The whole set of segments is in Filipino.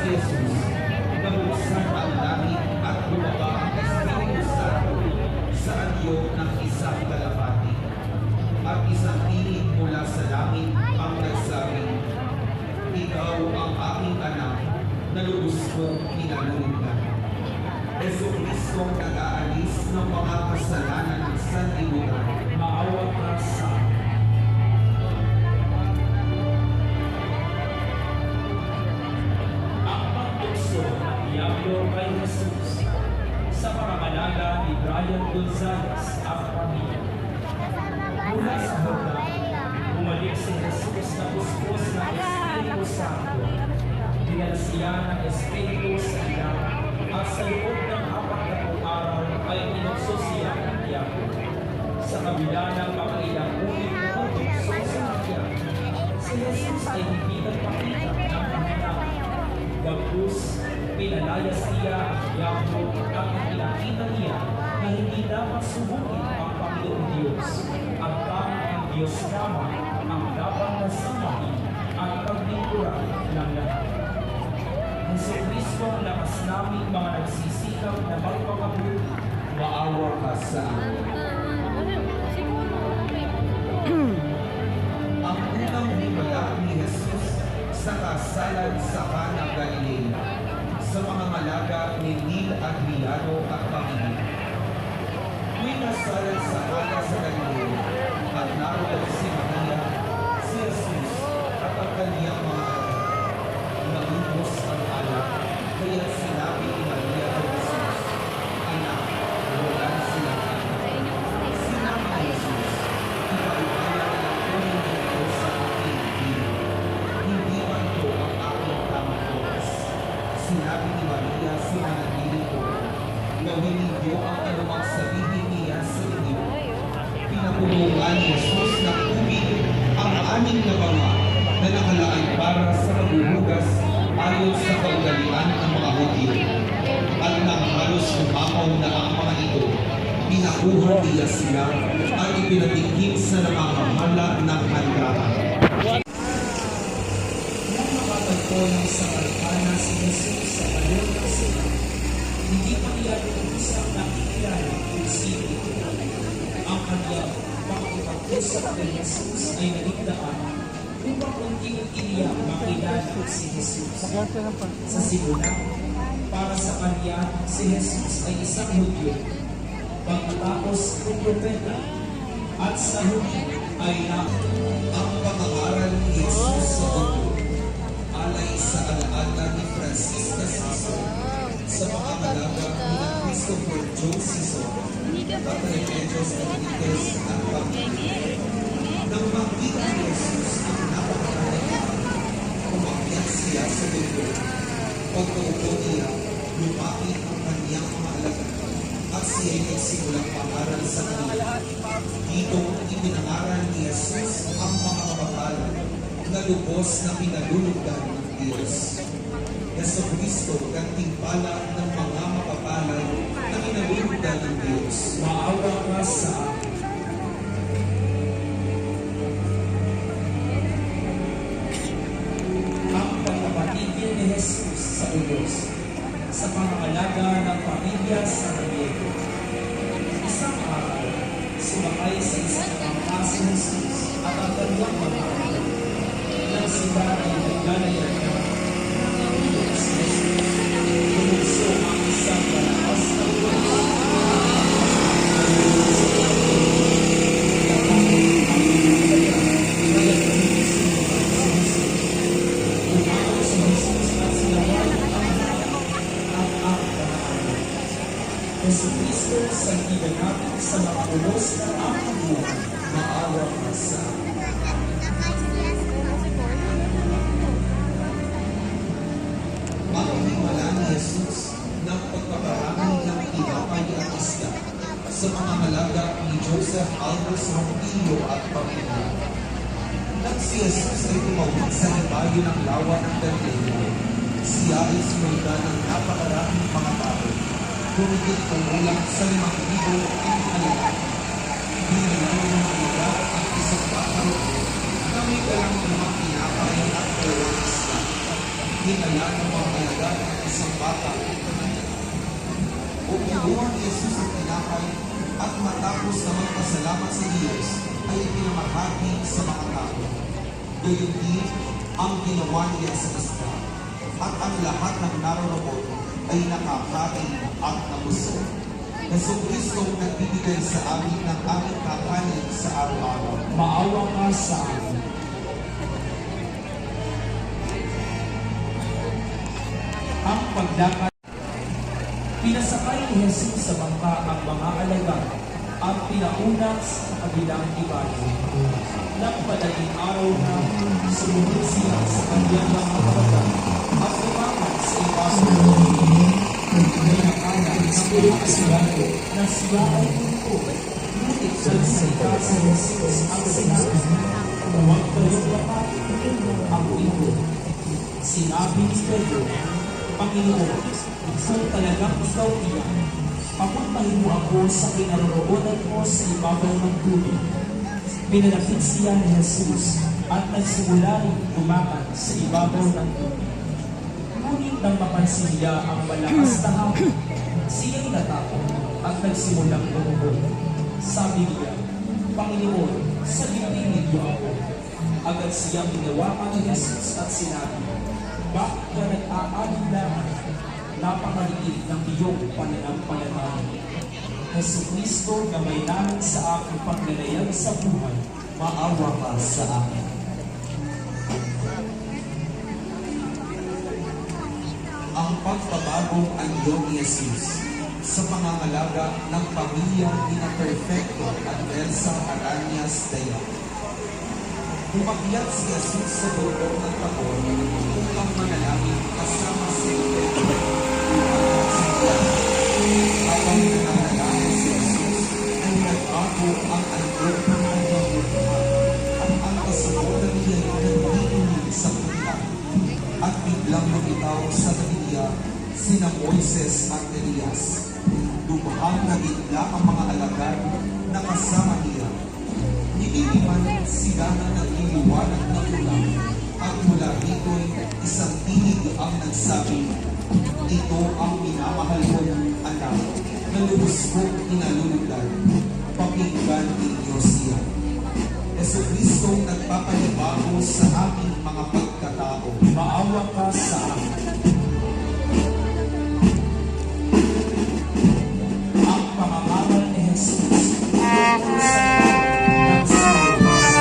Jesus, nabuksan ang langit at bumaba ang Espiritu Santo sa anyo ng isang kalapati. At isang tinig mula sa langit ang nagsabing, "Ikaw ang aking anak, na lubos kong pinalulugdan." Jesucristo nag-aalis ng mga kasalanan ng sanlibutan. Maawa ka sa Diablo kay Jesus sa pangangalaga ni Brian Gonzales ang pamilya. Mula sa Jordan, bumalik si Jesus na buspos ng Espiritu Santo. Dinala siya ng Espiritu sa iya at sa loob ng 40 araw ay inukso siya ng Diablo. Sa kabila ng mga ilang ulit na pagtukso sa kanya, si Jesus ay hindi nagpakita ng kahinaan. Bagkus, pinalayas niya ang Diablo at pinakita niya na hindi dapat subukin ang Panginoong Diyos at ang Diyos lamang ang dapat nasamahin at paglingkuran ng lahat. Jesucristo ang lakas namin mga nagsisikap na magpakabuti, maawa ka sa amin. Ang unang himala ni Jesus sa kasalan sa Cana Galilea sa mga malaga ni Neil Adriano at pamilya. May kasalan sa Cana sa Galilea at naroon si Maria, si Jesus at ang kaniyang mga anak. Nangubos ang alak, kaya sinabi ni Maria kay Jesus, "Anak, wala silang anak." Sinabi ni Jesus, "Ipaipaya na kunin dito sa aking hiling. Hindi man ito ang aking tamang oras." Sinabi ni Maria sa mananili ko, "Gawin ninyo ang anumang sabihin niya sa inyo." Pinapuluan ni Jesus ng tubig ang aning na banga na nakalaan para sa maghuhugas ayon sa kaugalian ng mga Hudyo. At nang halos lumapaw na ang mga ito, pinakuha niya sila at ipinatikim sa namamahala ng handaan. Nang makatagpo ng sa kalpana si Jesus sa balon ng sila, hindi pa niya isang nakikilala kung sino ito. Ang kanyang pakikipag-usap kay Jesus ay naligtaan upang unti-unti niya makilala si Jesus. Sa simula, para sa kanya, si Jesus ay isang Hudyo, pagkatapos ng propeta, at sa huli ay ang pangangaral ni Jesus sa mundo, alay sa alaala ni Francisca Sison, sa pangangalaga ni Christopher Joe Sison, at Remedios Enriquez at pamilya. Nang makita ni Jesus ang napakalaga, umakyat siya sa mundo. Pagkaupo niya, lumapit ang kaniyang mga alagad at siya'y nagsimulang pangaral sa kanila. Dito ipinangaral ni Jesus ang mga kapapalan na lubos na pinalulugdan ng Diyos. Jesucristo, gantimpala ng mga mapapalan na pinalulugdan ng Diyos. Maawa ka sa sa Diyos sa pangangalaga ng pamilya sa Diego. Isang araw, sumakay sa isang angka si Jesus at ang kanyang mga anak. Nang sila ay naglalayan na ng Diyos si Jesus, bumukso ang isang malakas na Diyos. Jesucristo, santigan natin sa mga ulos ng aming buhay, maawa ka sa amin. Makahimala ni Jesus ng pagpaparami ng tinapay at isda sa mga halaga ni Joseph Albus Ronquillo at pamilya. Nang si Jesus ay tumawid sa ibayo ng lawa ng Galilea, siya ay sinundan ng napakaraming mga tao. Humigit kumulang sa 5,000 ang halaga. Dinalaw ng mga ang isang bakal na may dalang mga pinapay at dalawang isla. Dinala ng mga halaga Kinuha ni Jesus ang tinapay at matapos na magpasalamat sa Diyos ay pinamahagi sa mga tao. Gayon din ang ginawa niya sa isla at ang lahat ng naroroon ay nakakain at nabusog. Jesucristo nagbibigay sa amin ng aming kakanin sa araw-araw. Maawa ka sa amin. Ang paglakad. Pinasakay ni Jesus sa bangka ang mga alagad at pinauna sa kabilang ibayo. Nang madaling araw na, sumunod siya sa kanyang mga kabataan at lumakan sa ibabaw. May nakala ng mga asigado na siya ay punto. Ngunit nagsalita si Jesus ang sinabi, "Huwag kayong lapatin, ako ito." Sinabi ni Pedro, "Panginoon, kung talagang ikaw iyan, papuntahin mo ako sa kinaroroonan mo sa ibabaw ng tubig." Pinalapit siya ni Jesus at nagsimula rin lumakan sa ibabaw ng tubig. Ngunit nang mapansin niya ang malakas na hangin, siya'y natakot at nagsimulang lumubog. Sabi niya, "Panginoon, sabihin niyo ako." Agad siyang hinawakan ni Jesus at sinabi, "Bakit ka nag-aalinlangan? Napakaliit ng iyong pananampalataya." Jesucristo na may namin sa aking paglalayag sa buhay, maawa ka sa akin. Ang pagpabagong anyo ni Jesus sa pangangalaga ng pamilya ni na Perfecto at Elsa Aranias Daya. Umakyat si Jesus sa bundok ng Tabor upang manalangin kasama si Pedro at si Juan. Habang nananalangin si Jesus, ay nag-ako ang anyo ng kanyang mukha at ang kasunod niya ay nagdiinig sa puntang. At biglang lumitaw sa kanila sina Moises at Elias. Lubhang nagigla ang mga alagad na kasama niya. Nililiman sila na nagliliwanag na ulam at mula rito'y isang tinig ang nagsabi, "Ito ang minamahal kong anak na lubos kong inalulugdan. Pakinggan ninyo siya." Jesucristo nagpapanibago sa aming mga pagkatao. Maawa ka sa amin. Ang pangangaral ni Jesus tungkol sa ng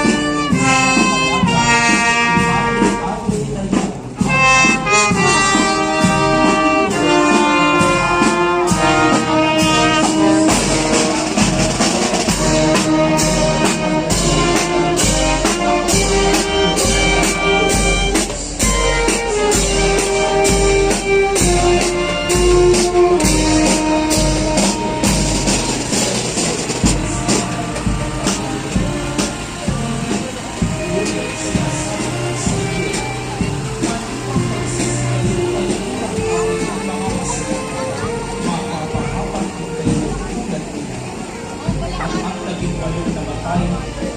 Siyon.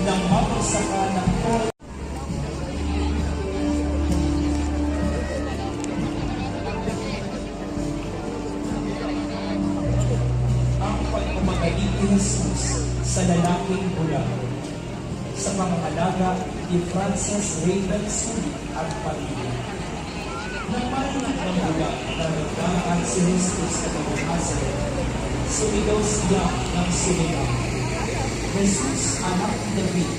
Nang mapasaka ng ang pagmamagaling ni Jesus sa lalaking bula sa pangangalaga ni Frances Raven Sulit at pamilya. Nang marinig ng bula na nagdaraan si Jesus sa Nazareth, sumigaw siya ng sumigaw, "Jesus, anak ni David,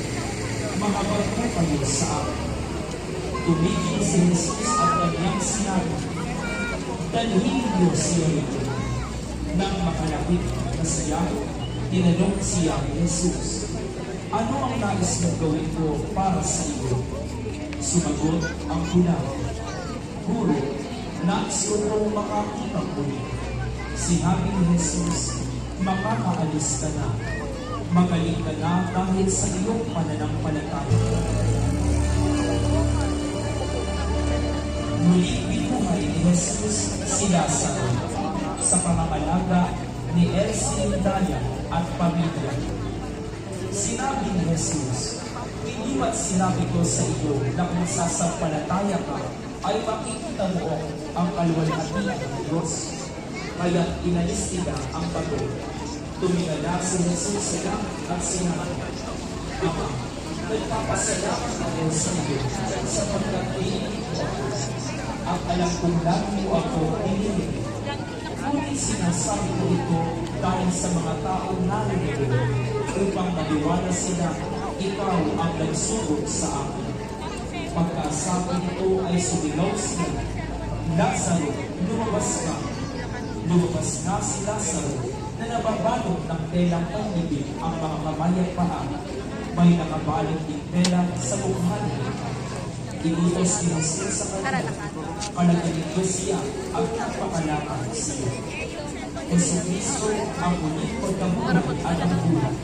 mahabag mo kayo sa akin." Tumigil si Jesus at kanyang sinabi, "Dalhin niyo siya rito." Nang makalapit na siya, tinanong siya ni Jesus, "Ano ang nais mong gawin ko para sa iyo?" Sumagot ang bula, "Guro, nais ko pong makakita muli." Sinabi ni Jesus, "Makakaalis ka na. Magaling ka na dahil sa iyong pananampalataya." Muli binuhay ni Jesus si Lazaro sa pangangalaga ni Elsie Daya at pamilya. Sinabi ni Jesus, "Hindi ba't sinabi ko sa iyo na kung sasampalataya ka ay makikita mo ang kaluwalhatian ng Diyos?" Kaya inalis nila ang bato. Tumingala si Jesus sa langit at sinabi, Ama, nagpapasalamat ako sa iyo sapagkat pinili mo ako. At alam kong lagi mo ako pinili. Ngunit sinasabi ko ito dahil sa mga taong narinig upang maliwala sila, ikaw ang nagsugod sa akin. Pagkasabi nito ay sumigaw siya, Lazaro, lumabas ka. Lumabas nga si Lazaro na nababalot ng telang panibig ang mga kamay at paa. May nakabalot din tela sa mukha niya. Inutos ni Jesus sa kanya, panagaligo siya at nagpakalakan siya. Jesucristo ang ulit pagkabuhay at ang buhay.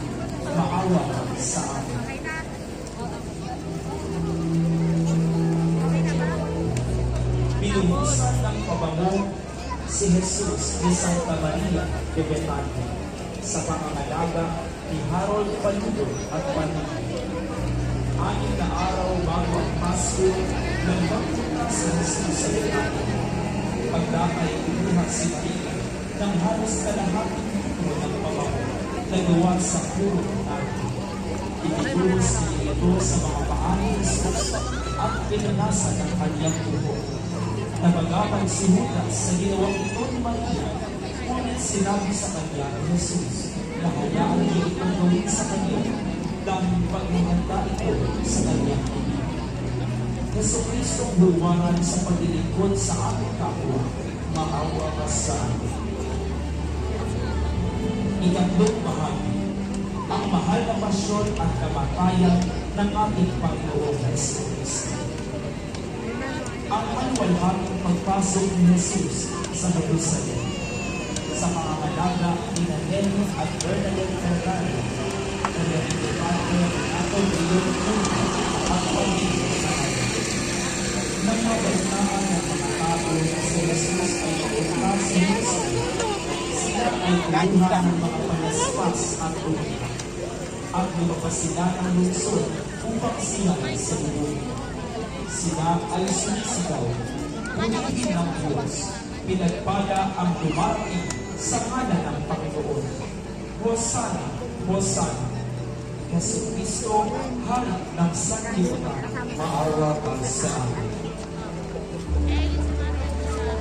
Maawa ka sa amin. Pinuhusan ng pabango si Jesus ni Santa Maria de Betania sa pangangalaga ni Harold Paludo at Panay. 6 na araw bago ang Pasko nang magpunta si Jesus sa Betania. Pagdakay inuha si Maria ng halos kalahating litro ng pabango na gawa sa puro ng natin. Itinulos niya ito sa mga paa ni Jesus at pinanasan ng kanyang tubo. Nabagapan si Judas sa ginawang ito ni Maria, ngunit sinabi sa kanya ni Jesus na hayaan niya itong gawin sa kanya dahil paghihanda ito sa kanyang ina. Jesucristong luwaran sa paglilingkod sa ating kapwa, maawa ka sa amin. Ikatlong bahagi, ang mahal na pasyon at kamatayan ng ating Panginoong Jesucristo. Ang maluwalhating pagpasok ni Jesus sa Jerusalem sa pangangalaga ni Nelly at Bernadette Ferrari na nagpapate at Leon Luna at pagiging sa kanya. Nang mabalitaan ng mga tao na si Jesus ay papunta sa Jerusalem, sila ay kumuha ng mga palaspas at ulit at lumabas sila ng lungsod upang sila sa buhay. Sila ay sumisigaw, pumigil ng Diyos, pinagpala ang dumarating sa ngalan ng Panginoon. Hosana, Hosana, Jesucristo, hari ng sanlibutan, maawa ka sa amin.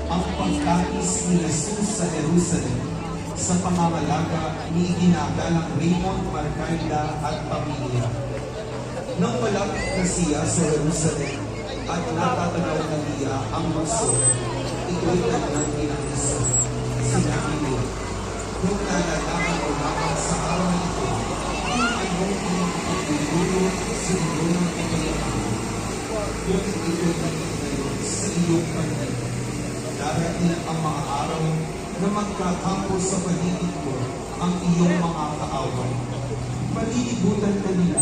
Ang pagkais ni Jesus sa Jerusalem sa pangangalaga ni ginagalang Raymond Marcaida at pamilya. Nang malapit na siya sa Jerusalem at natatanaw na niya ang lungsod, ito'y kanyang pinag-isa. Sinabi niya, kung nalalaman mo lamang sa araw na ito, kung anong pinagpagdulot sa iyong kapalaran, kung ito'y naging sa iyong panahon. Darating ang mga araw na magkakampo sa paligid ko ang iyong mga kaaway. Palilibutan ka nila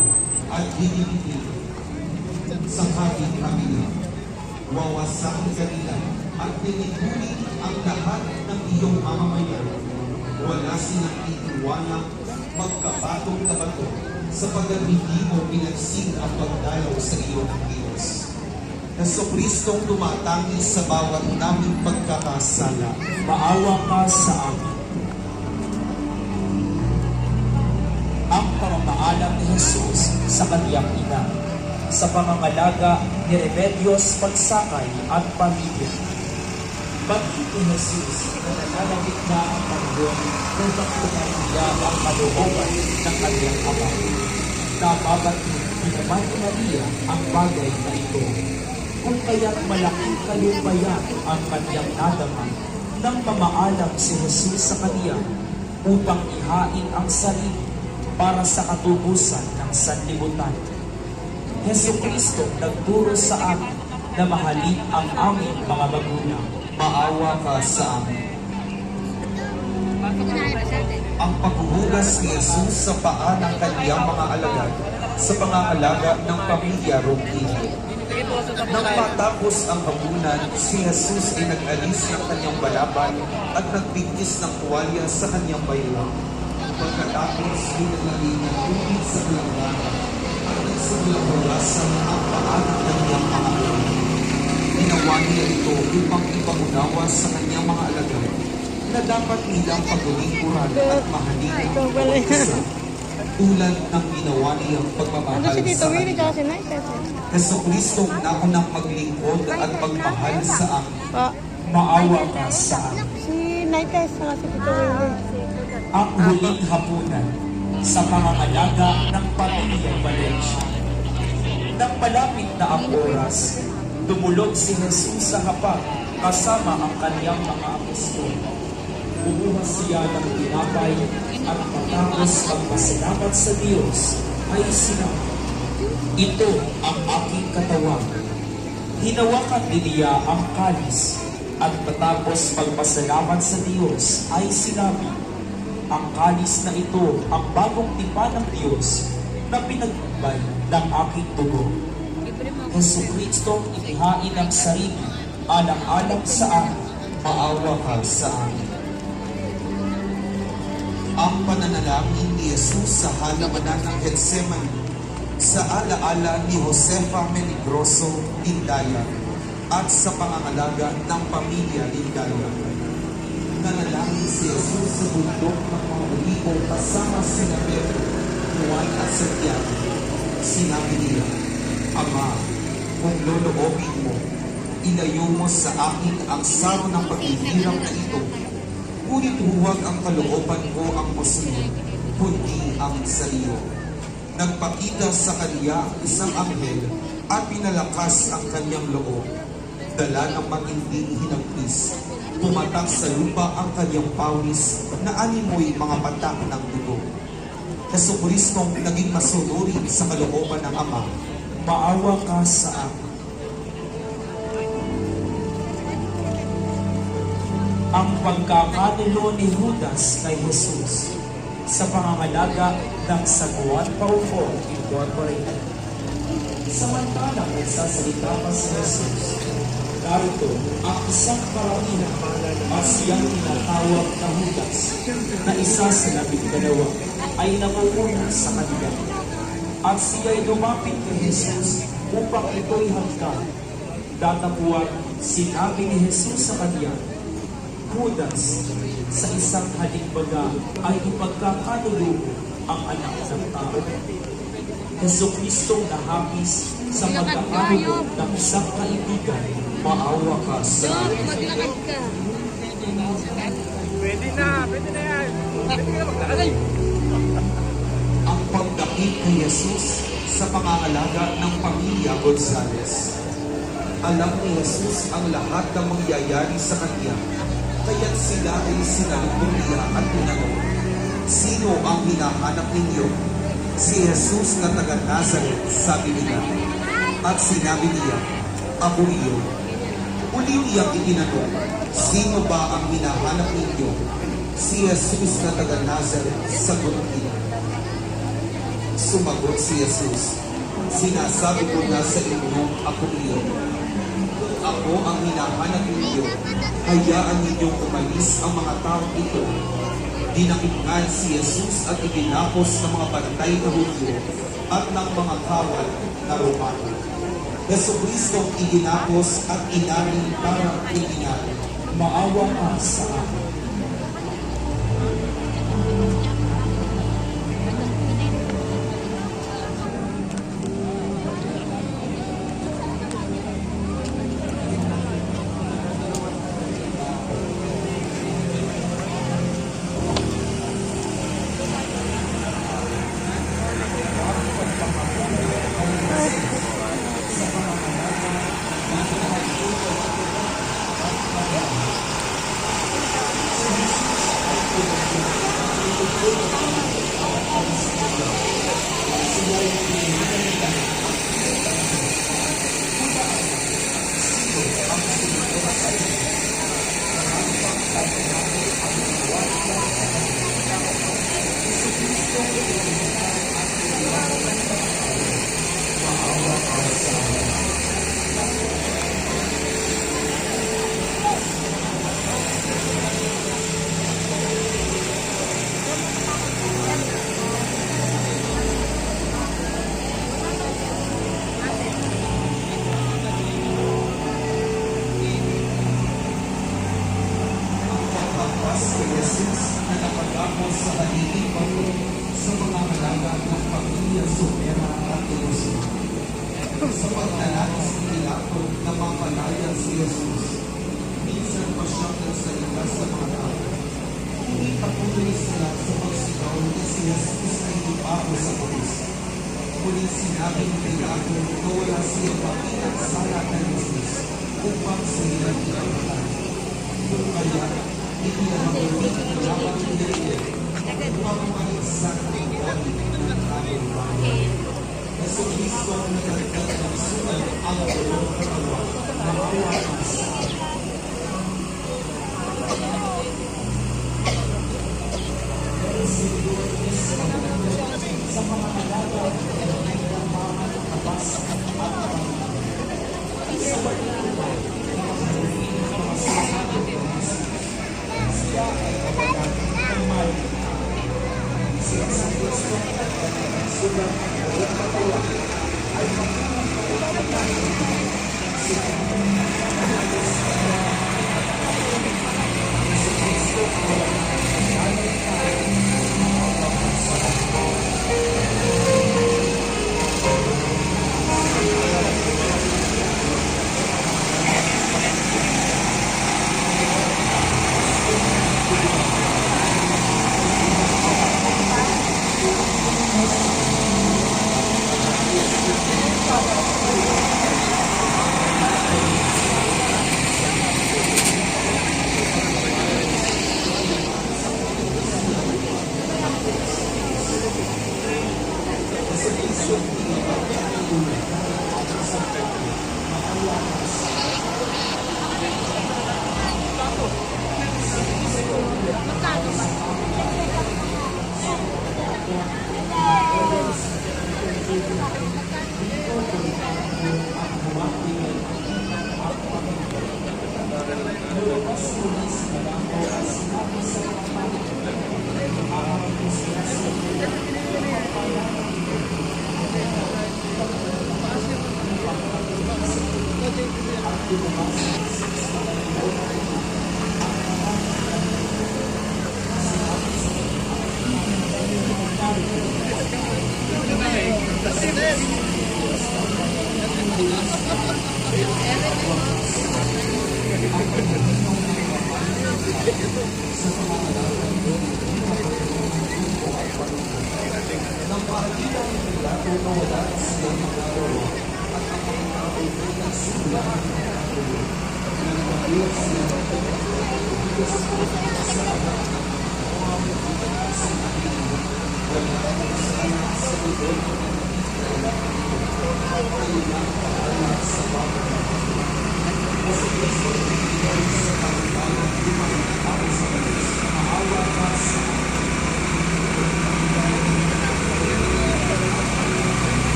at didibigin sa haging kabila. Wawasakin ka nila at dinigunin ang lahat ng iyong mamamayan. Wala silang itiwanang magkapatong na bato sapagkat hindi mo pinagsin ang pagdalaw sa iyong Diyos. Jesucristong tumatangi sa bawat naming pagkakasala, maawa ka sa amin. Ang pamamaalam ni Jesus sa kanyang ina, sa pamamalaga ni Remedios Pagsakay at pamilya. Bakit ni Jesus na nananabik na ang Panginoon upang pinaniya ang kalooban ng kanyang ama? Nababati ni naman ni Maria ang bagay na ito. Kung kaya't malaking kalupayan ang kanyang nadama nang mamaalam si Jesus sa kanya upang ihain ang sarili para sa katubusan ng sanlibutan. Jesucristo nagturo sa amin na mahalin ang aming mga magulang. Maawa ka sa amin. Ang paghuhugas ni Jesus sa paa ng kanyang mga alagad sa pangangalaga ng pamilya Roquillo. Nang matapos ang hapunan, si Jesus ay nag-alis ng kanyang balaban at nagbigkis ng tuwalya sa kanyang baywang. Pagkatapos, hinalagay ng tubig sa langgana at nagsaglabawasan ang paa ng kanyang mga alagad. Ginawa niya ito upang ipaunawa sa kanyang mga alagad na dapat nilang paglingkuran at mahalin ang Ikaw pala bawat yan. isa, tulad ng ginawa niyang Ano pagmamahal si Tito sa Willie kanila. tsaka si Nay Tete? Jesucristo na unang maglingkod at magmahal sa amin. Pa, Maawa ka sa amin. si Nay Tete tsaka si Tito Willie. Ang huling hapunan sa pangangalaga ng pamilya Valencia. Nang malapit na ang oras, dumulog si Jesus sa hapag kasama ang kanyang mga apostol. Bumuhas siya ng tinapay at matapos magpasalamat sa Diyos ay sinabi, "Ito ang aking katawan." Hinawakan din niya ang kalis at matapos magpasalamat sa Diyos ay sinabi, "Ang kalis na ito ang bagong tipan ng Diyos na pinagbay ng aking dugo." Jesucristo inihain ang sarili alang-alang sa amin. Maawa ka sa amin. Ang pananalangin ni Jesus sa halamanan ng Getsemani sa alaala ni Josefa Meligroso Lindaya at sa pangangalaga ng pamilya Lindaya. Nanalangin si Jesus sa bundok ng mga Olivo kasama sina Pedro, Juan at Santiago. Sinabi niya, "Ama, kung loloobin mo, ilayo mo sa akin ang saro ng paghihirap na ito. Ngunit huwag ang kalooban ko ang masunod, kundi ang sa iyo." Nagpakita sa kanya ang isang anghel at pinalakas ang kanyang loob. Dala ng matinding hinagpis, tumatak sa lupa ang kanyang pawis na animoy mga patak ng dugo. Jesucristong naging masunurin sa kalooban ng Ama, Maawa ka sa amin. Ang pagkakanulo ni Judas kay Jesus sa pangangalaga ng Saguan Paupo Incorporated. Samantalang nagsasalita pa si Jesus, narito ang isang karamihan at siyang tinatawag na Judas na isa sa 12 ay nangunguna sa kanila. At siya'y lumapit kay Jesus upang ito'y hagkan. Datapuan, sinabi ni Jesus sa kanya, "Judas, sa isang halimbaga ay ipagkakanulo ang anak ng tao." Jesucristong nahapis sa pagkakanulo ng isang kaibigan, maawa ka sa amin. Maglakad ka. Pwede na yan. Pwede ka maglakad. ang pagdakip kay Jesus sa pangangalaga ng pamilya Gonzales. Alam ni Jesus ang lahat ng mangyayari sa kanya, kaya't sila ay sinalubong niya at tinanong, "Sino ang hinahanap ninyo?" "Si Jesus na taga Nazareth," sabi nila. At sinabi niya, "Ako iyon." Uli niyang itinanong, "Sino ba ang hinahanap ninyo?" "Si Jesus na taga Nazareth," sagot nila. Sumagot si Jesus, "Sinasabi ko na sa inyo, ako iyon. Kung ako ang hinahanap ninyo, hayaan ninyong umalis ang mga taong ito." Dinakipkan si Jesus at iginapos ng mga bantay na Hudyo at ng mga kawal na Romano. Jesucristo iginapos at inamin para kriminal. Maawa ka sa amin. sumera at tulosin. Sa pagtalakis nila kung napapalaya si Jesus, minsan pa siyang nagsalita sa mga tao. Hindi patuloy sila sa pagsigaw na si Jesus ay ibaho sa pulis. Muling sinabi ni Pilato na wala siyang makinagsala kay Jesus upang sila ipagpatay. Kung kaya, hindi na magulit ang laban ni Daniel upang maisak ang bawat ng aming bayan. Yesu Kristo ang nagdagdag ng sulat ang tulong katawan na mawa ang sa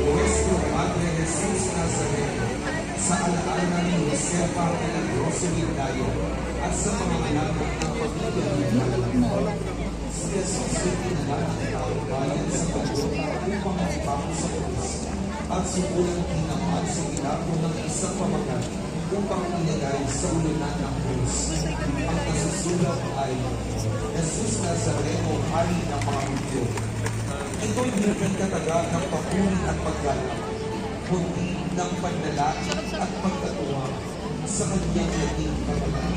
Nuestro Padre Jesus Nazareno, sa alaala ni Josefa Milagroso Mindayo at sa pamamayanan ng pamilya niya, si Jesus ay pinalala ng taong bayan sa Golgotha upang magpako sa krus at subulang hinaman sa ilako ng isang pamagat upang ilagay sa ulunan ng krus. Ang nasusulat ay, Jesus Nazareno, Hari ng mga Hudyo. Ito'y hindi katagal ng papuri at paggalang, kundi ng panlalait at pagkatuwa sa kanyang naging pagkalaan.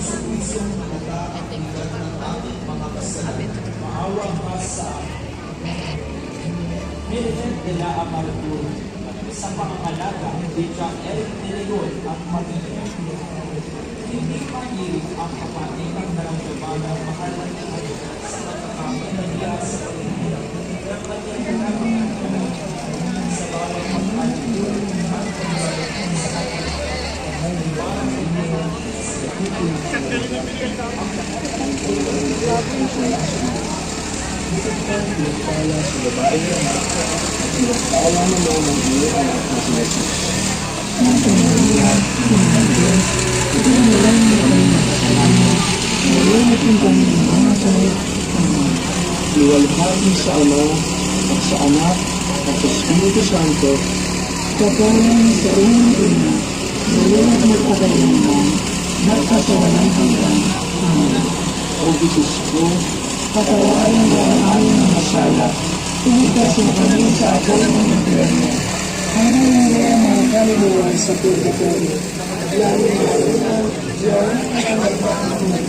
Sa puisong manata ang tingnan ng aming mga kasalanan. Maawa ka sa amin. Virgen de la Amargura, sa pangangalaga ni John Eric de Leon at Marina. Hindi pahilig ang kapatigang naramdaman ng mahal na niya sa pagkakamaniya sa paligid ng kanyang nararamdaman sa bawat pag-alipur at pagbalik sa kanya. Parang hindi Pinagpala sa babae ng pinagpala naman ng iyong anak na si Jesus. Luwalhati sa Ama at sa Anak at sa Espiritu Santo, Kapalan sa unang ina, ngayon at magpakailanman, magpasawalang hanggan. Amen. O Diyos ko, Patawarin mo ang aming mga sala, tumitas mo kami sa apoy ng impyerno. Para hindi ang mga kaluluwa sa purgatorio, lalo na ang Diyos at ang nagpapatuloy.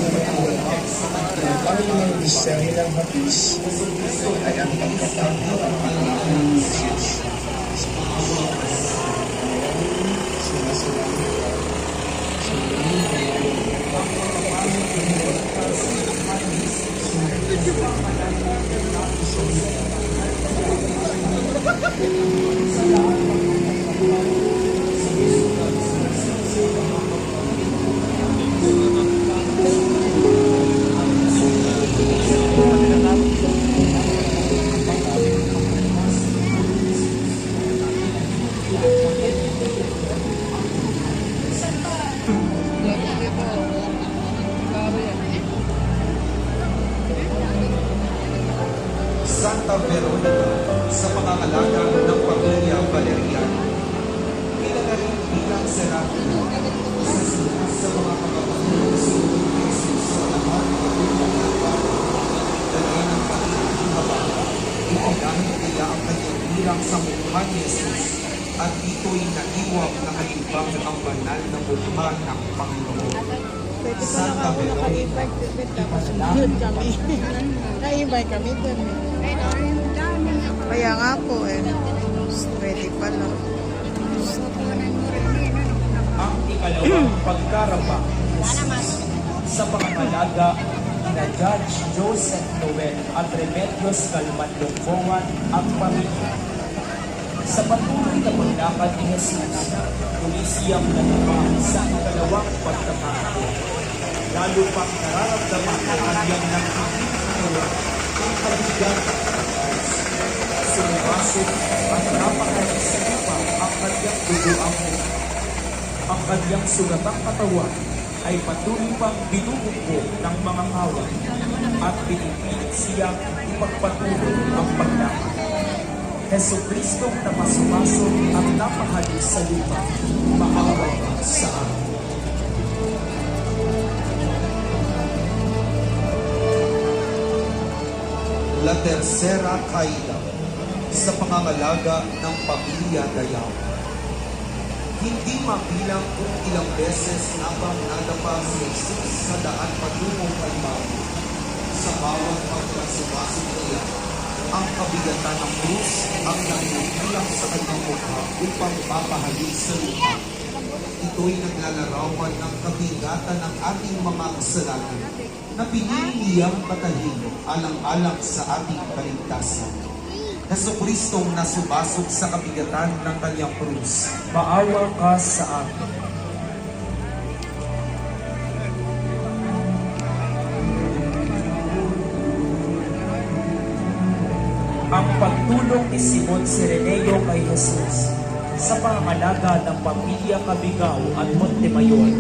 ang Panginoon sa ilang hapis ay ang pagkatapos ng Panginoon Jesus. Santa Veronica sa pangangalaga ng pamilya Valerian. Kilala rin bilang Serafina, isa sila sa mga kapatid ng sinunod ni Jesus sa lahat ng buong lupa. Dala ng pagiging babae, dahil nila ang kanyang bilang sa mukha ni Jesus at ito'y naiwag na kalimbang ang banal na mukha ng Panginoon. Santa Veronica, Yun kami. Na-invite kami dun. Kaya nga po eh. Pwede pala. Ang ikalawang pagkarapa sa pangangalaga na Judge Joseph Noel at Remedios Calman Longfongan ang pamilya. Sa patuloy na paglakad ni Jesus, tulisiyang nagpapang sa ikalawang pagkakataon. Lalo pang nararamdaman ang kanyang nakikita ang kabigat sumibasok at napakalit sa lupa ang kanyang duguang mukha. Ang kanyang sugatang katawan ay patuloy pang binubuko ng mga kawan at pinipilit siyang ipagpatuloy ang paglakad. Jesucristong napasumasok at napahali sa lupa, maawa ka sa amin. La Tercera Caída sa pangangalaga ng pamilya Dayaw. Hindi mabilang kung ilang beses na bang nadapa si Jesus sa daan patungong Kalbaryo. Sa bawat pagkasumasok niya, ang kabigatan ng krus ang nagbibilang sa kanyang mukha upang mapahalik sa lupa. Ito'y naglalarawan ng kabigatan ng ating mga kasalanan na pinili niyang patahin alang-alang sa ating kaligtasan. Jesucristong nasubasok sa kabigatan ng kanyang krus, Maawa ka sa amin. Ang pagtulong ni Simon Sireneo kay Jesus sa pangangalaga ng pamilya Cabigao at Montemayor.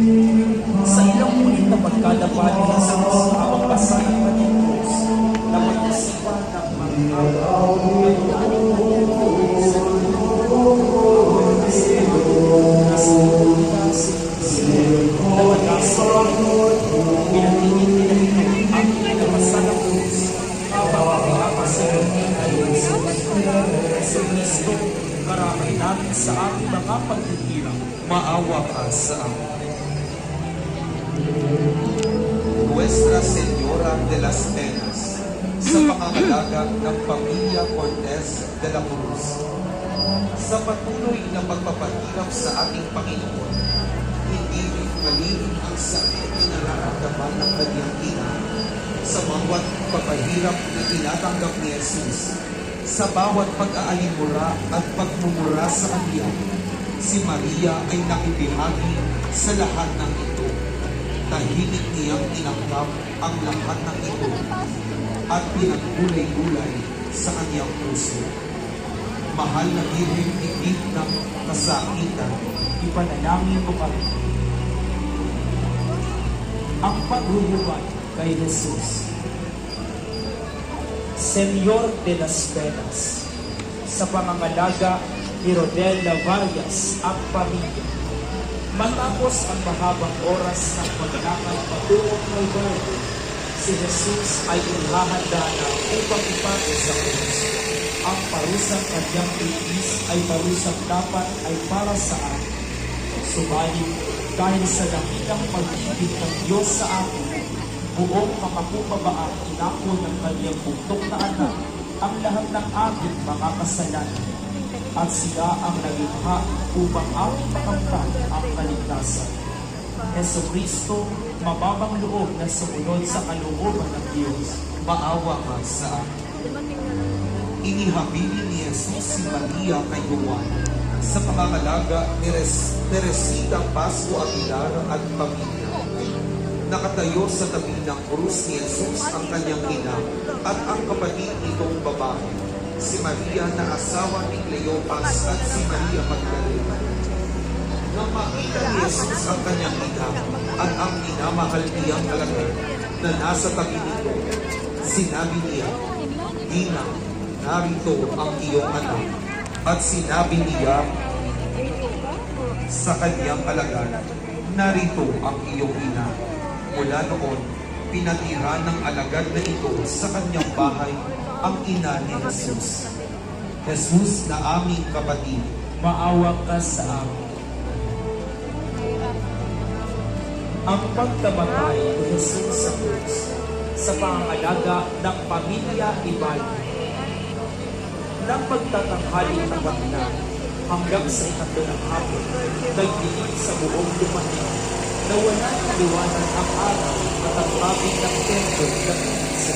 Sa ilang ulit na pagkadapa ni Jesus ang basa ng kanyang krus na pag-isipan ng karamay namin sa aming mga pagtitira. maawa ka sa amin. Nuestra Señora de las Penas sa pangangalaga ng pamilya Cortez de la Cruz. Sa patuloy na pagpapahirap sa ating Panginoon, hindi rin maliit ang sakit na nararamdaman ng kanyang ina sa bawat pagpapahirap na tinatanggap ni Jesus. Sa bawat pag-aalimura at pagmumura sa kanya, si Maria ay nakibihagi sa lahat ng ito. Tahimik niyang tinanggap ang lahat ng ito at pinagkulay-gulay sa kanyang puso. Mahal na Birhen, higit ng kasakitan, Ipanalangin mo kami. Ang paghuhubad kay Jesus. Senyor de las Penas, sa pangangalaga ni Rodel Lavarias at pamilya, matapos ang mahabang oras ng paglakad patungo kay Lord, si Jesus ay inihahanda na upang ipako sa krus. Ang parusang kanyang itis ay parusang dapat ay para sa atin. Subalit, dahil sa dakilang pag-ibig ng Diyos sa atin, buong makapupabaan inako ng kanyang bugtong na anak ang lahat ng ating mga kasalanan. At sila ang nalikha upang ating makamtan ang kaligtasan. Jesucristo, mababang loob na sumunod sa kalooban ng Diyos. maawa ka sa akin. Inihabilin ni Jesus si Maria kay Juan sa pangangalaga ni Teresita Pasco Aguilar at pamilya. Nakatayo sa tabi ng krus ni Jesus ang kanyang ina at ang kapatid nitong babae, si Maria na asawa ni Cleopas at si Maria Magdalena. Nang makita ni Jesus ang kanyang ina at ang minamahal niyang alagad na nasa tabi nito, sinabi niya, "Ina, narito ang iyong anak." At sinabi niya sa kanyang alagad, "Narito ang iyong ina." Mula noon, pinatira ng alagad na ito sa kanyang bahay ang ina ni Jesus. Jesus na aming kapatid, Maawa ka sa amin. Ang pagkamatay ni Jesus sa krus sa pangangalaga ng pamilya Ibaldi. Nang pagtatanghali tapat na hanggang sa ikatlo ng hapon, nagdilig sa buong lupain na wala ng liwanag ang araw at ang tabing ng templo na pinisa.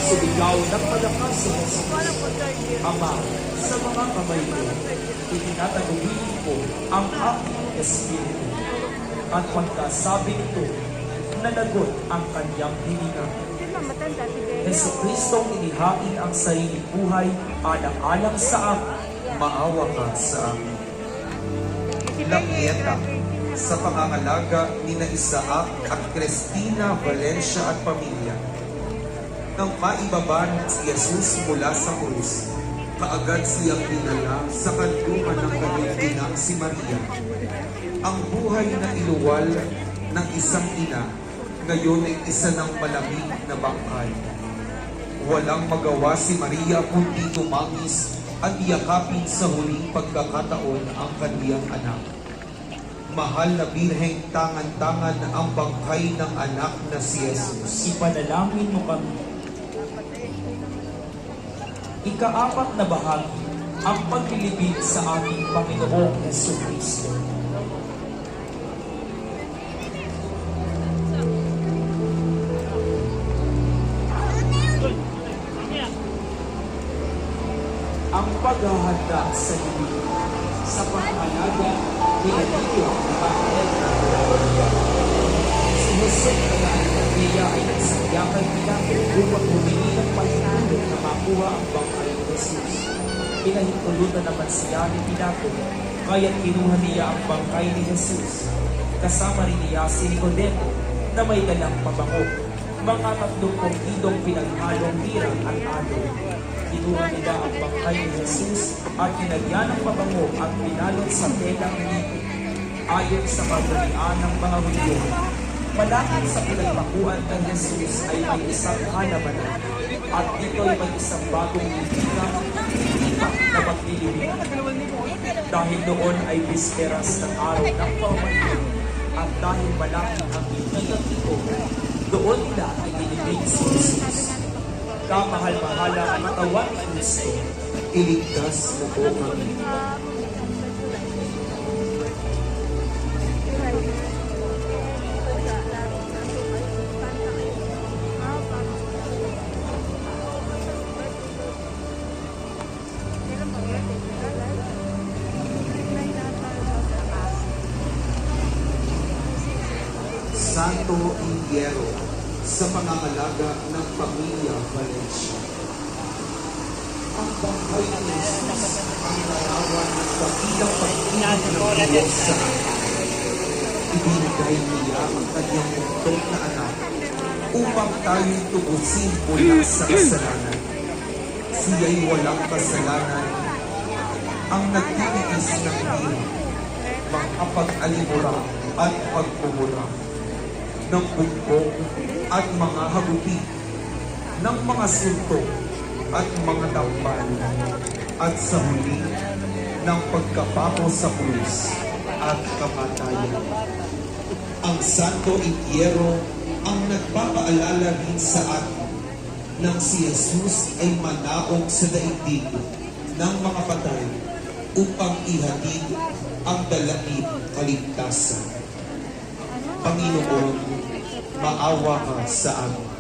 Sumigaw ng malakas si Jesus, "Ama, sa mga kamay ko, itinatagubilin ko ang aking espiritu." At pagkasabi nito, nanagot ang kanyang hininga. Jesucristo inihain ang sariling buhay alang-alang sa amin. maawa ka sa amin. Lakieta, sa pangangalaga ni na Isaac at Cristina Valencia at pamilya. Nang maibaban si Jesus mula sa krus, kaagad siyang dinala sa kanlungan ng kanyang ina si Maria. Ang buhay na iluwal ng isang ina, ngayon ay isa ng malamig na bangkay. Walang magawa si Maria kundi tumangis at yakapin sa huling pagkakataon ang kaniyang anak. Mahal na Birheng, tangan-tangan ang bangkay ng anak na si Jesus. Ipanalangin mo kami. Ikaapat na bahagi, ang paglilibig sa ating Panginoong Jesucristo. Ang paghahanda sa libig sa pangalaga ni Enrique Rafael Navarro. Si Jose Maria ay nagsagya kay Pilato upang humingi ng pahintulot na makuha ang bangkay ni Jesus. Pinahintulutan naman siya ni Pilato, kaya't kinuha niya ang bangkay ni Jesus. Kasama rin niya si Nicodemo na may dalang pabango, mga 30 kilong pinaghalong mirang at aloe. Kinuha nila ang bangkay ni Jesus at kinagyan ng pabango at pinalot sa telang lipo. Ayon sa pagdalian ng mga Hudyo, malapit sa pinagpakuan ng Jesus ay may isang halamanan at dito ay may isang bagong libigan na maglilibig. Dahil noon ay bisperas ng araw ng pamahiin at dahil malapit ang libigan ito, doon nila ay inibig si Jesus. Kamahal-mahala ang katawan ni Kristo. Iligtas mo po kami. Santo Ingiero, sa pangangalaga ng pamilya Valencia. Ang bangkay ni Jesus ang larawan ng dakilang pag-ibig ng Diyos sa atin. Ibinigay niya ang kanyang buntot na anak upang tayo'y tubusin mula sa kasalanan. Siya'y walang kasalanan, ang nagtitiis ng hirap, makapag-alimura at pagmumura ng bumbong at mga hagupi, ng mga suntok at mga tambal, at sa huli ng pagkapako sa krus at kamatayan. Ang Santo Entierro ang nagpapaalala rin sa atin nang si Jesus ay manaog sa daigdig ng mga patay upang ihatid ang dalangin kaligtasan. Panginoon, maawa ka sa amin.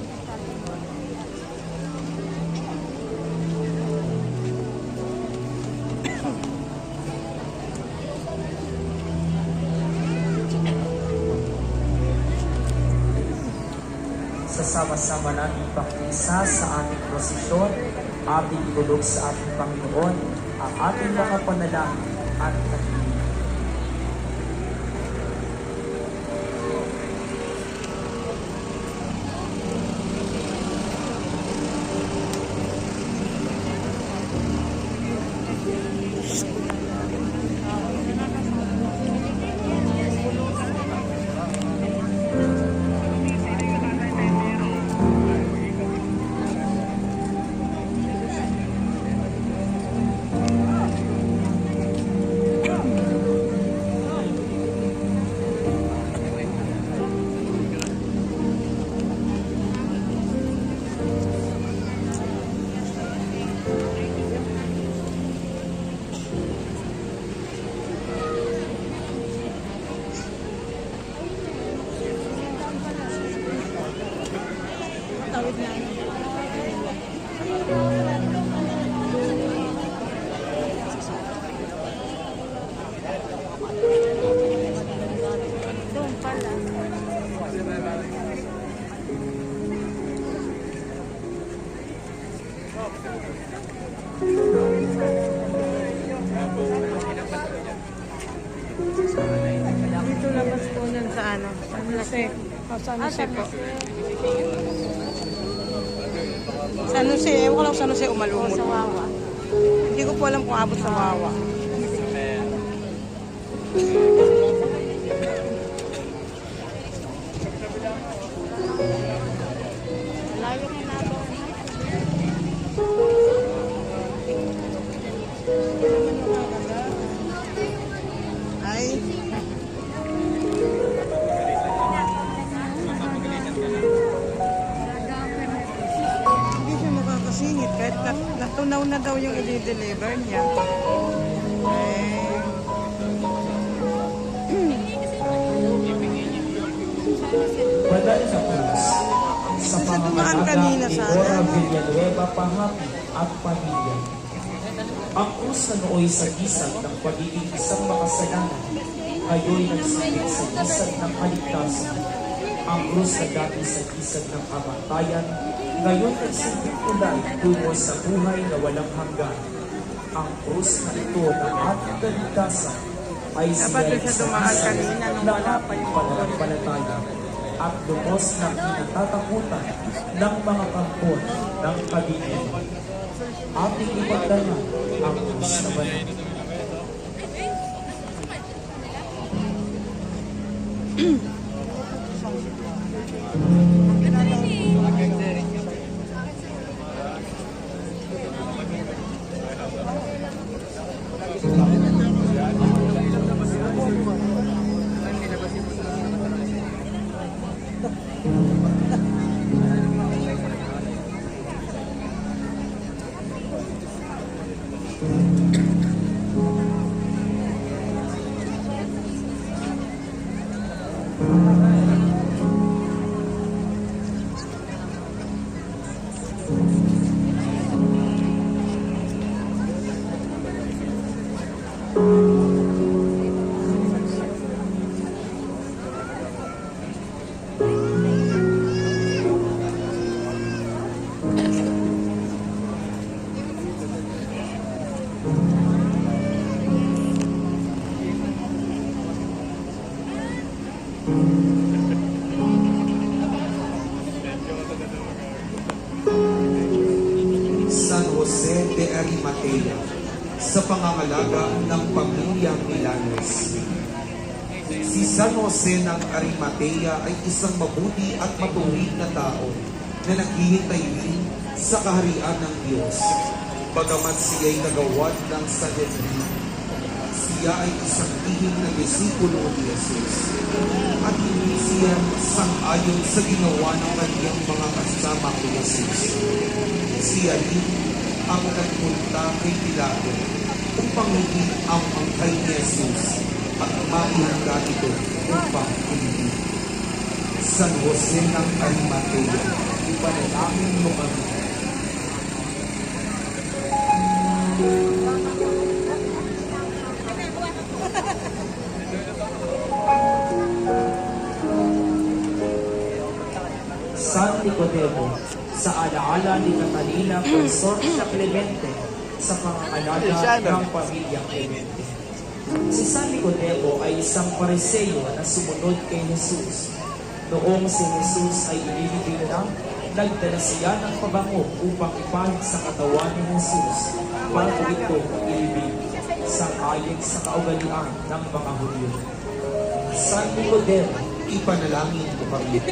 Sama-sama natin pakisa sa ating prosesyon, ating idulog sa ating Panginoon, ang ating mga panalangin at pag-ibig. Dito labas po nun sa ano? San Jose. San Jose po. San Jose. Ewan ko lang San Jose umalumot. Sa Wawa. Hindi ko po alam kung abot sa Wawa. Layo na nato. Ay. Hindi siya makakasingit kahit natunaw na daw yung i-deliver niya. Badal sa krus, sa dumaan pangangalaga kanina ni sana. Ora Villanueva Pahapi at pamilya. Ang krus na nooy sa gisag ng pagiging isang makasalanan, ayo'y nagsibig sa gisag ng kaligtasan. Ang krus na dati sa gisag ng kamatayan, ngayon nagsibig tulay tungo sa buhay na walang hanggan. Ang krus na ito ng ating kaligtasan ay Dapat doon siya dumaan kanina nung wala pa yung pananampalataya at lumos ng kinatatakutan ng mga kampon ng kadiliman. Ating ipagdala ang krus na banal. Jose de Arimatea sa pangangalaga ng pamilyang Milanes. Si San Jose ng Arimatea ay isang mabuti at matuwid na tao na naghihintay din sa kaharian ng Diyos. Bagamat siya'y nagawad ng Sanhedrin, siya ay isang ihing na disipulo ni Jesus at hindi siya sang-ayon sa ginawa ng kanyang mga kasama kay Jesus. Siya rin ang nagpunta kay Pilato upang hindi ang kay Jesus at maihanda ito upang hindi. San Jose ng Arimatea, ipanalangin mo kami. San Nicodemo, sa alaala ni Catalina Consortia Clemente sa pangangalaga ng pamilyang Clemente. Si San Nicodemo ay isang Pariseo na sumunod kay Jesus. Noong si Jesus ay inilibing na, nagdala siya ng pabango upang ipahid sa katawan ni Jesus bago ito ilibing, sang-ayon sa kaugalian ng mga Hudyo. San Nicodemo, Ipanalangin mo kami.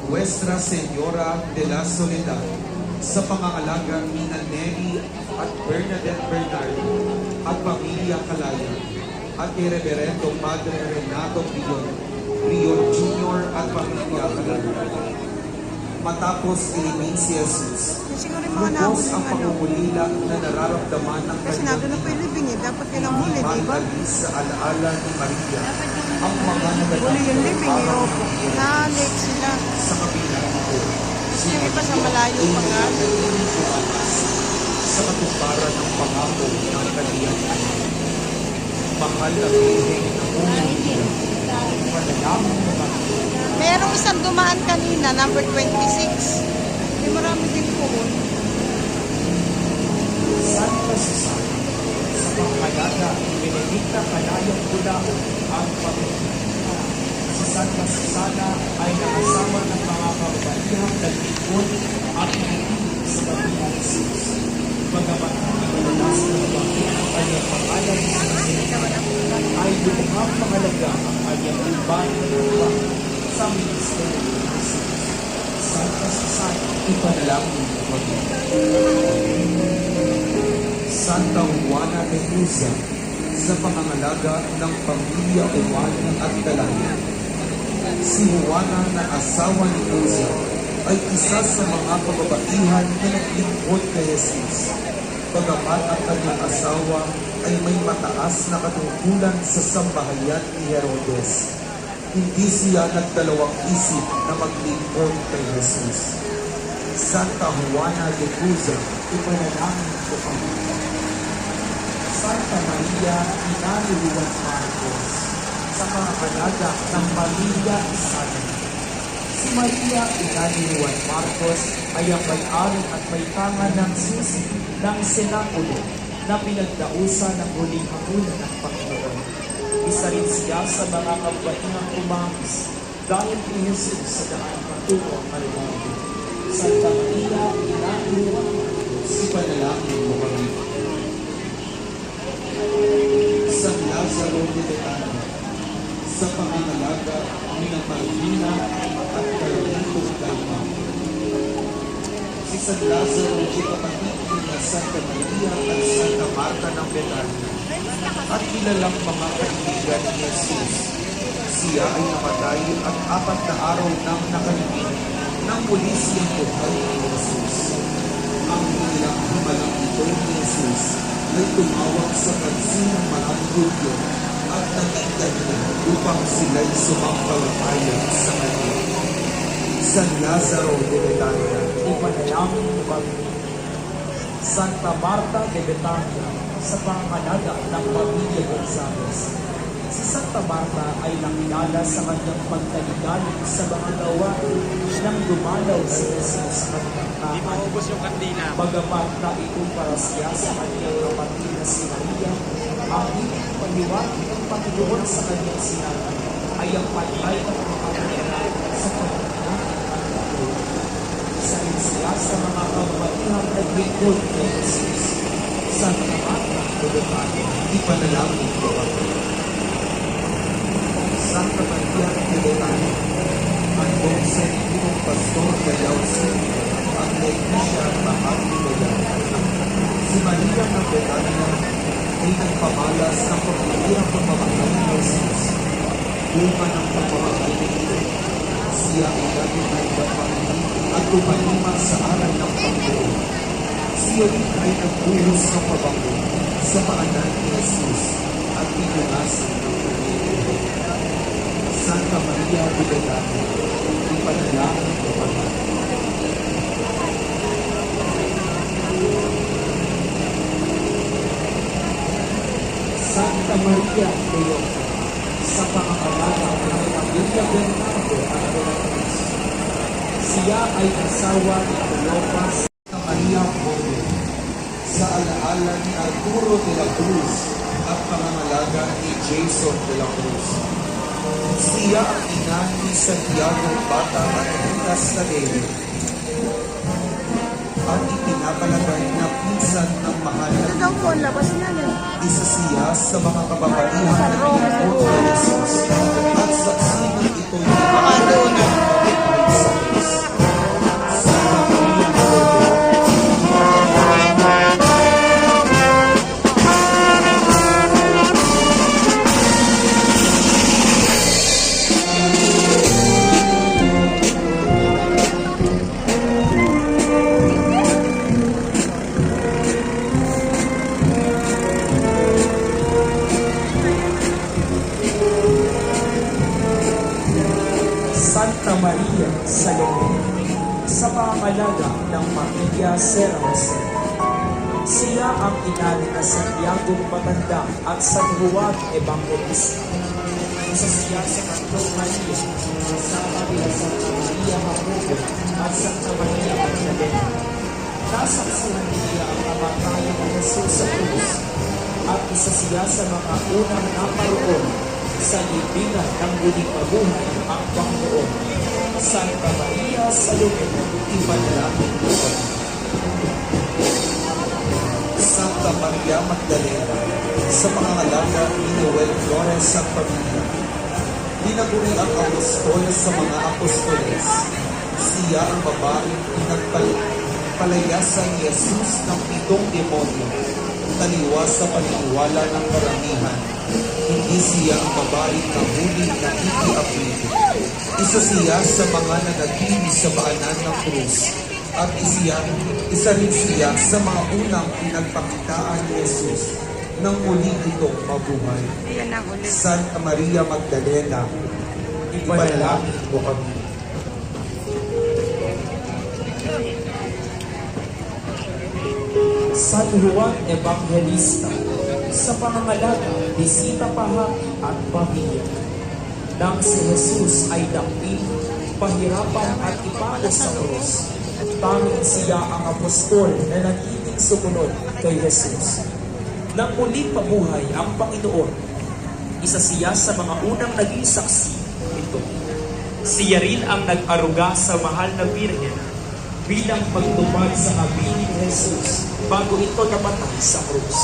Nuestra Señora de la Soledad, sa pangangalaga ni Nelly at Bernadette Bernardo at pamilya Calaya at kay Reverendo Padre Renato Prion Jr. at pamilya Calaya. Matapos ilibing si Jesus, Siguro yung mga lubos ang nabot ng ano. pangungulila na nararamdaman ng Kasi kanyang nabot na po yung libing eh. Dapat kailang huli, di ba? Imalis sa alaala ni Maria ang mga Huli nagagalit yung libing eh. Opo. Na-late sila. sa kabila nito. Kasi yung iba sa malayo pa nga. Sa katuparan ng pangako ng kaniyang anak. Mahal na bihing ng umulila, panalangin mo kami. Merong isang dumaan kanina, number 26. May marami din po. Santa Susana, sa pangangalaga ni Benedicta Calayang Bulao ang pamilya. Si Santa Susana ay nakasawa ng mga kababalihang nag-ipon at nakikinig sa pamilya ni Jesus. Bagamat nakalalas na babae ang kanyang pangalan sa Susana, ay lubhang mahalaga ang kanyang ibang lupa sa ministeryo ni Jesus. Santa Susana, Ipanalangin mo kami. Santa Juana de Cruz, sa pangangalaga ng pamilya Juan at Dalaya. Si Juana na asawa ni Cruz ay isa sa mga kababaihan na naglingkod kay Jesus. Bagamat ang kanyang asawa ay may mataas na katungkulan sa sambahayan ni Herodes, hindi siya nagdalawang isip na maglingkod kay Jesus. Santa Juana de Cruz, ipanalangin ko kami. Santa Maria, Ina ni Juan Marcos, sa mga kalaga ng pamilya Isana. Si Maria, Ina ni Juan Marcos, ay ang may-ari at may tangan ng susi ng Senakulo na pinagdausa ng huling hapunan ng Panginoon. Isa rin siya sa mga kabatingang umangis dahil kay Jesus sa daan patungo ang Kalbaryo. Santa Maria, Ina ni Juan Marcos, ipanalangin mo kami. San Lazaro de Betania, sa pangangalaga ni Marina at Carlito Galma. Si San Lazaro ay kapatid nila Santa Maria at Santa Marta ng Betania at kilalang mga kaibigan ni Jesus. Siya ay namatay at 4 na araw nang nakalibing nang muli siyang buhay ni Jesus. Ang kanilang himalang ito ni Jesus ay tumawag sa pansin ng mga Hudyo at naging dahilan upang sila'y sumampalataya sa kanya. San Lazaro de Betania, ipanalangin mo kami. Santa Marta de Betania, sa pangangalaga ng pamilya Gonzales. Si Santa Marta ay nakilala sa kanyang pagkaligalig sa mga gawain nang dumalaw si Jesus sa kanyang Hindi tahanan. maubos yung kantina. Bagamat naikumpara siya sa kanyang kapatid na si Maria, ang hiling paliwanag ng Panginoon sa kanyang sinabi ay ang patay ng mga kanila sa pagkakita at pagkakita. Sa siya sa mga kababaihang naglingkod kay Jesus. Santa Maria, Bogotá, Ipanalangin mo kami. Santa Maria Cayetano, ang buong sariling pastor Gayaw City, ang Iglesia Bahagi Gayaw. Si Maria ng Betania ay nagpamalas ng pagpapirang pagmamahal ni Jesus. Bunga ng pagmamahal ni ito. Siya ay dating nagpapangin at tumalima sa aral ng Panginoon. Siya rin ay nagbuhos ng pabango sa paanan ni Jesus at pinunasan ng Panginoon. Santa Maria Bugagano, ipanalangin mo kami. Santa Maria Cleofa, sa pangangalaga ng pamilya Bernardo at Beatriz. Siya ay asawa ni Cleopas. Santa Maria Bobe, sa alaala ni Arturo de la Cruz at pangangalaga ni Jason de la Cruz. Siya ang ina ni Santiago Bata at Lucas Tadeo at ipinapalagay na pinsan ng mahal na Ito daw po, ang labas na yan. isa siya sa mga kababaihan na pinagod ni Jesus at saksi ng ito'y pagkakalagay sa Diyos. Santa Maria Bobe, Santa Maria Salome, sa pangangalaga ng pamilya Sierra Jose. Siya ang ina ni Santiago Matanda at San Juan Evangelista. Isa siya sa tatlong Maria, kasama nila Santa Maria Jacobo at Santa Maria Magdalena. Nasaksihan niya ang kamatayan ni Jesus sa krus at isa siya sa mga unang naparoon sa libingan ng muling mabuhay ang Panginoon. Santa Maria Salome, ipanalangin mo kami. Santa Maria Magdalena, sa pangangalaga ni Noel Flores at pamilya. Dinaguri ang apostol sa mga apostoles. Siya ang babaeng pinagpalayasan ni Jesus ng 7 demonyo, taliwas sa paniniwala ng karamihan. Hindi siya ang babaeng nahuli na ikiapid. Isa siya sa mga nanatili sa paanan ng krus at isa rin siya sa mga unang pinagpakitaan ni Jesus nang muli itong mabuhay. Ayan ang ulit. Santa Maria Magdalena, ipanalangin mo kami. San Juan Evangelista, sa pangangalaga, bisita pahang at pamilya. Nang si Jesus ay dakpin, pahirapan at ipako sa krus, tanging siya ang apostol na nagiging sumunod kay Jesus. Nang muling mabuhay ang Panginoon, isa siya sa mga unang naging saksi ito. Siya rin ang nag-aruga sa mahal na Birhen bilang pagtupad sa habilin ni Jesus bago ito namatay sa krus.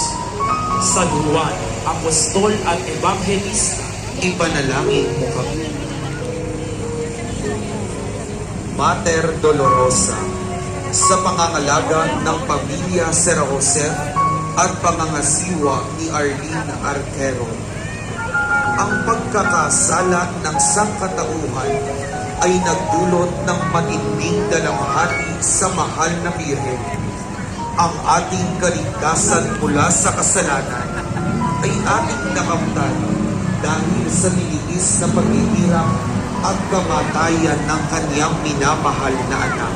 San Juan, apostol at evangelista, Ipanalangin mo kami. Mater Dolorosa, sa pangangalaga ng pamilya Sierra Jose at pangangasiwa ni Arlene Arquero. Ang pagkakasala ng sangkatauhan ay nagdulot ng matinding dalamhati sa mahal na Birhen. Ang ating kaligtasan mula sa kasalanan ay ating nakamtan dahil sa niliis na paghihirap at kamatayan ng kanyang minamahal na anak.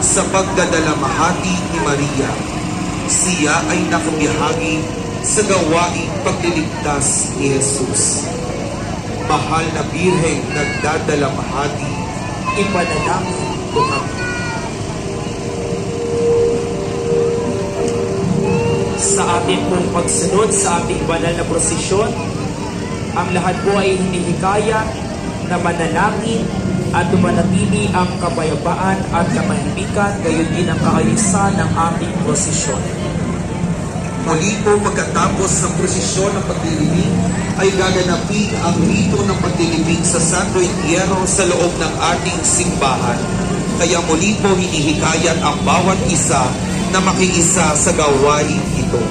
Sa pagdadalamhati ni Maria, siya ay nakabihagi sa gawaing pagliligtas ni Jesus. Mahal na Birheng nagdadalamhati, ipanalangin mo kami. Sa ating pong pagsunod sa ating banal na prosesyon, ang lahat po ay hinihikayat na manalangin at manatili ang kabayabaan at katahimikan, gayon din ang kaayusan ng ating prosesyon. Muli po pagkatapos ng prosesyon ng paglilibing ay gaganapin ang rito ng paglilibing sa Santo Entierro sa loob ng ating simbahan. Kaya muli po hinihikayat ang bawat isa na makiisa sa gawain ito.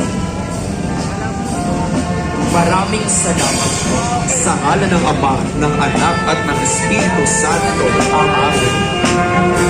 Maraming salamat po. Sa ngalan ng Ama, ng Anak at ng Espiritu Santo. Amen.